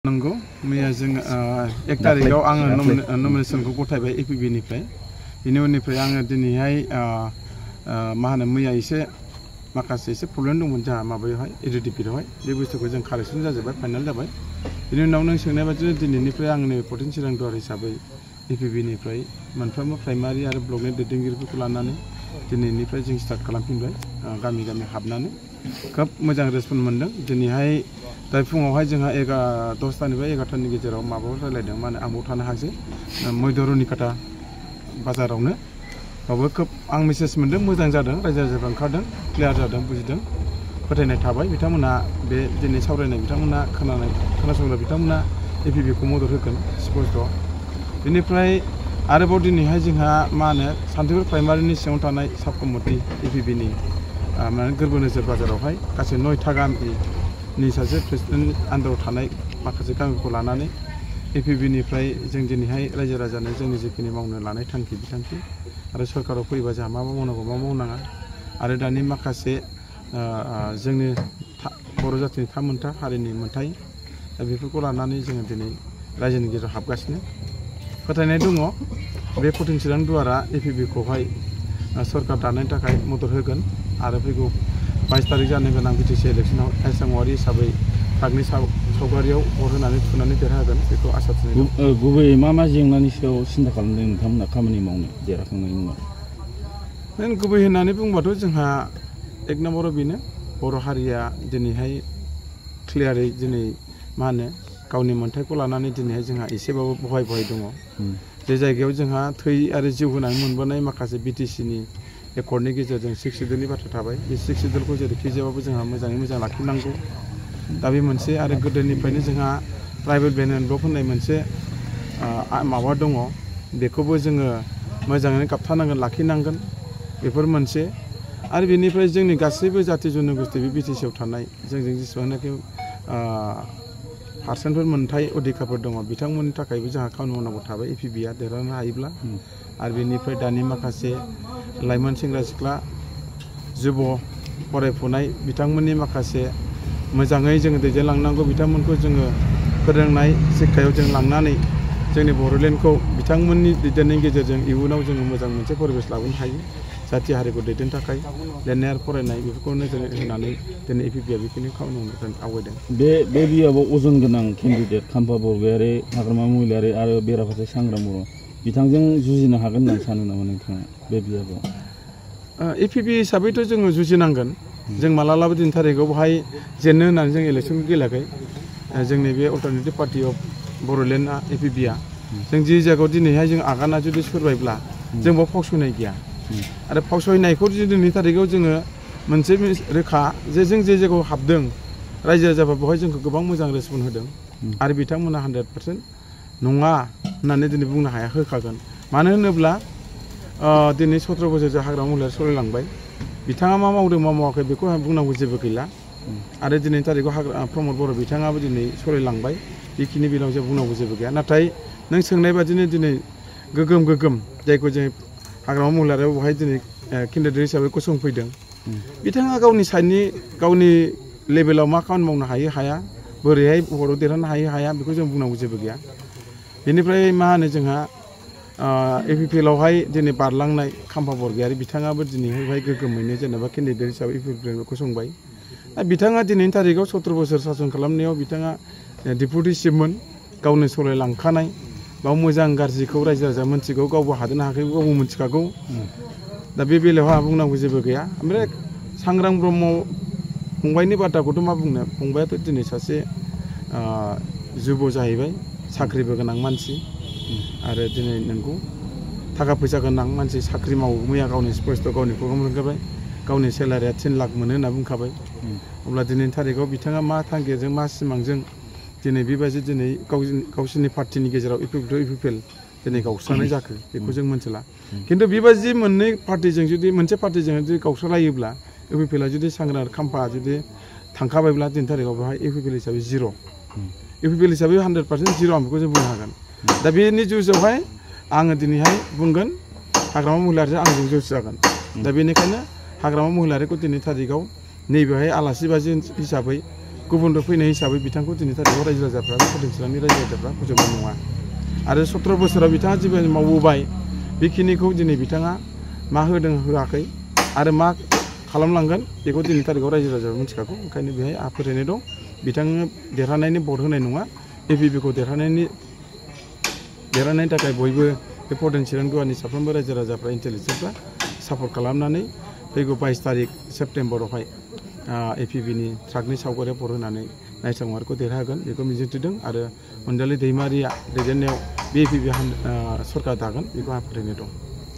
नंगौ मैया जों 1 तारिखआव आङो नमिनेसनखौ गथायबाय एपिबि निफ्राय बिनि उननिफ्राय आङो दिनैहाय मा होनो मैया एसे माखासे एसे प्रब्लेम दंमोन जोंहा माबायावहाय एडिटिभिआवहाय बे बुस्थुखौ जों कारेक्सन जाजोबबाय फाइनाल जाबाय बिनि उनाव नों सोंनाय बायदिनो दिनैनिफ्राय आंनि पर्टिन चिरां दुवार हिसाबै एपिबि निफ्राय मोनफ्रोमबो प्राइमारि आरो ब्लकनि दैदेनगिरिफोरखौ लानानै दिनैनिफ्राय जों स्टार्ट खालामफिनबाय गामि गामि हाबनानै खोब मोजां रेसपन्स मोनदों दिनैहाय दा फुङावहाय जोंहा 10टानिफ्राय 11टानि गेजेराव माबायाव रायलायदों मा होनो आंबो थानो हासै मैदरुनिकाटा बाजारावनो बावबो खोब आं मेसेज मोनदों मोजां जादों रायजो राजाफ्रा ओंखारदों क्लियार जादों बुजिदों फोथायनाय थाबाय बिथांमोना बे दिनै सावरायनाय बिथांमोना खोनासंग्रा बिथांमोना एपिबिखौ मदद होगोन स्पष्ट बेनिफ्राय आरोबाव दिनैहाय जोंहा मा होनो सान्थिपुर प्राइमारिनि सिङाव थानाय साब कमिटि एपिबिनि माने गोरबो नोजोर बाजारावहाय गासै 9था गामिनि सासे प्रेसिडेन्ट आन्दाराव थानाय माखासे गामिखौ लानानै एपिबि निफ्राय जों दिनैहाय रायजो राजानो जोंनि जिखिनि मावनो लानाय थांखि बिथांखि आरो सरकाराव फैबा जोंहा मा मावनांगौ मा मावनाङा आरो दानि माखासे जोंनि बर' जाथिनि थामोनथा हारिनि मोनथाय दा बेफोरखौ लानानै जोङो दिनै रायजोनि गेजेराव हाबगासिनो फोथायनाय दङ बे पर्टिन चिरां दुवारा एपिबिखौहाय सरकार दानायनि थाखाय मदद होगोन आरो फैगौ 22 तारिख जानो गोनां बिटिसि इलेक्सनाव एसामारि हिसाबै फागनि सावगारियाव अर होनानै थुनानै देरहागोन बेखौ आसा थिनाय गुबैयै मा जेंनानि सायाव सिन्था खालामदों नोंथांमोना खामानि मावनो देरहाखांनायनि उनाव गुबै होननानै बुंबाथ' जोंहा 1 नम्बराव बेनो बर' हारिया दिनैहाय क्लियारै दिनै मा होनो गावनि मोन्थायखौ लानानै दिनैहाय जोंहा एसेबाबो बहाय दङ जे जायगायाव जोंहा थै आरो जिउ होनानै मोनबोनाय माखासे बिटिसिनि एकर्डनि गेजेरजों 6 सिडुलनि बाथ्रा थाबाय बे 6 सिडुलखौ जेरैखि जायाबाबो जोंहा मोजाङै मोजां लाखिनांगौ दा बे मोनसे आरो गोदोनिफ्रायनो जोंहा ट्राइबेल बेन एन्ड ब्लक होननाय मोनसे माबा दङ बेखौबो जोङो मोजाङैनो गाबथानांगोन लाखिनांगोन बेफोर मोनसे आरो बेनिफ्राय जोंनि गासैबो जाथि जन'गोष्ठी बे बिटिसिआव थानाय जोंजों जेसेबांनाखि पार्सेन्टफोर मोनथाय अधिकारफोर दङ बिथांमोननि थाखायबो जोंहा खामानि मावनांगौ थाबाय एपिबिआ देरहानो हायोब्ला आरो बेनिफ्राय दानि माखासे लाइमोन सेंग्रा सिख्ला जुब फरायफुनाय बिथांमोननि माखासे मोजाङै जोङो दैदेनलांनांगौ बिथांमोनखौ जोङो फोरोंनाय शिक्षायाव जों लांनानै जोंनि बर'लेण्डखौ बिथांमोननि दैदेननायनि गेजेरजों इयुनाव जोङो मोजां मोनसे परिबेस लाबोनो हायो जाथि हारिखौ दैदेननो थाखाय लिरनाय आरो फरायनाय बेफोरखौ नोजोर होनानै दिनै एपिबिआ बेखिनि खामानि मावनो आवगायदों बे बियाबाव अजन गोनां केन्डिडेट खाम्फा बरगयारि हाग्रामा महिलारि आरो बेराफारसे सांग्रां बर' बिथांजों जुजिनो हागोन होननानै सानो नामा नोंथाङा बे बियाबाव एपिबि हिसाबैथ' जोङो जुजिनांगोन जों मालाबाबो दिन थारिखआव बेवहाय जेननो होननानै जों इलेक्सनखौ गेलेयाखै जोंनि बे अल्टारनेटिभ पार्टि अफ बर'लेण्डआ एपिबिआ जों जि जायगायाव दिनैहाय जों आगाना जुदि सोरबायब्ला जों बाव फावसयनाय गैया आरो फावसयनायखौ जुदि दिनैनि थारिखआव जोङो मोनसे रोखा जे जों जे जायगायाव हाबदों रायजो राजाफ्रा बेवहाय जोंखौ गोबां मोजां रेसपन्स होदों आरो बिथांमोना 100% नङा होननानै दिनै बुंनो हाया होखागोन मानो होनोब्ला दिनै 17 बोसोरसो हाग्रामा महिलारि सलायलांबाय बिथाङा मा मावदों मा मावाखै बेखौ बुंनांगौ जेबो गैला आरो दिनैनि थारिखआव प्रमद बर' बिथाङाबो दिनै सलायलांबाय बेखिनि बेलायाव जों बुंनांगौ जेबो गैया नाथाय नों सोंनाय बादिनो दिनै गोगोम जायखौ जों हाग्रामा महिलारियाव बेवहाय दिनै केन्डिडेट हिसाबै गसंफैदों बिथाङा गावनि साइडनि गावनि लेभेलाव मा खामानि मावनो हाया बोरैहाय हराव देरहानो हाया बेखौ जों बुंनांगौ जेबो गैया बेनिफ्राय मा होनो जोंहा एपिपिएलआवहाय दिनै बारलांनाय खाम्फा बरगयारि बिथाङाबो दिनैहाय गोगोमैनो जेनेबा केन्डिडेट हिसाबै एपिपिएल गसंबाय बिथाङा दिनैनि थारिखआव 17 बोसोर सासन खालामनायाव बिथाङा डेपुटि चिफमोन गावनो सलायलांखानाय बाव मोजां गाज्रिखौ रायजो राजा मोनथिगौ गावबो हादोंना हायाखै गावबो मोनथिखागौ दा बे बेलायाव आंहा बुंनांगौ जेबो गैया ओमफ्राय सांग्रां ब्रह्म फंबायनि बाथ्राखौथ' मा बुंनो फंबायाथ' दिनै सासे जुब जाहैबाय साख्रिबो गोनां मानसि आरो दिनै नोंगौ थाखा फैसा गोनां मानसि साख्रि मावो मैया गावनि स्पष्ट गावनि प्रग्राम होनखाबाय गावनि सेलारिया 3 लाख मोनो होनना बुंखाबाय अब्ला दिनैनि थारिखआव बिथाङा मा थांखिजों मा सिमांजों दिनै बेबायदि दिनै गावसोरनि पार्टिनि गेजेराव एपिपिएल दिनै गावस्रानाय जाखो बेखौ जों मोनथिला खिन्थु बेबायदि मोनसे पार्टिजों जुदि गावस्रालायोब्ला एपिपिएलआ जुदि सांग्रां खाम्फा जुदि थांखाबायब्ला दिनैनि थारिखआव बेवहाय एपिपिएल हिसाबै 0 एपिपिएल हिसाबै 100% 0 आं बेखौ जों बुंनो हागोन दा बेनि जुजावहाय आङो दिनैहाय बुंगोन हाग्रामा महिलारिजों आंजों जुजि जागोन दा बेनिखायनो हाग्रामा महिलारिखौ दिनै थारिखआव नैबेहाय आलासि बाजि हिसाबै गुबुननिफ्राय फैनाय हिसाबै बिथांखौ दिनै थारिखआव रायजो राजाफ्रा पटेल चिरांनि रायजो राजाफ्रा फोजोबनाय नङा आरो 17 बोसोराव बिथाङा जिबायदि मावबोबाय बेखिनिखौ दिनै बिथाङा मा होदों होआखै आरो मा खालामलांगोन बेखौ दिनै थारिखआव रायजो राजाफ्रा मिथिखागौ ओंखायनो बेहाय आंहा फोथायनाय दं बिथांनो देरहानायनि भट होनाय नङा एपिपिखौ देरहानायनि थाखाय बयबो बे पटेल चिरां दुवारनि साफ्रोमबो रायजो राजाफ्रा इन्टेलिजेन्सफ्रा सापर्ट खालामनानै फैगौ 22 तारिख सेप्तेम्बरावहाय एपिपिनि ट्राकनि सावगारियाव भट होनानै नायसां मारखौ देरहागोन बेखौ मिजिंथिदों आरो अनजालि दैमारिया दैदेननायाव बे एपिपि सरकार दागोन बेखौ आं फोथायनाय दं।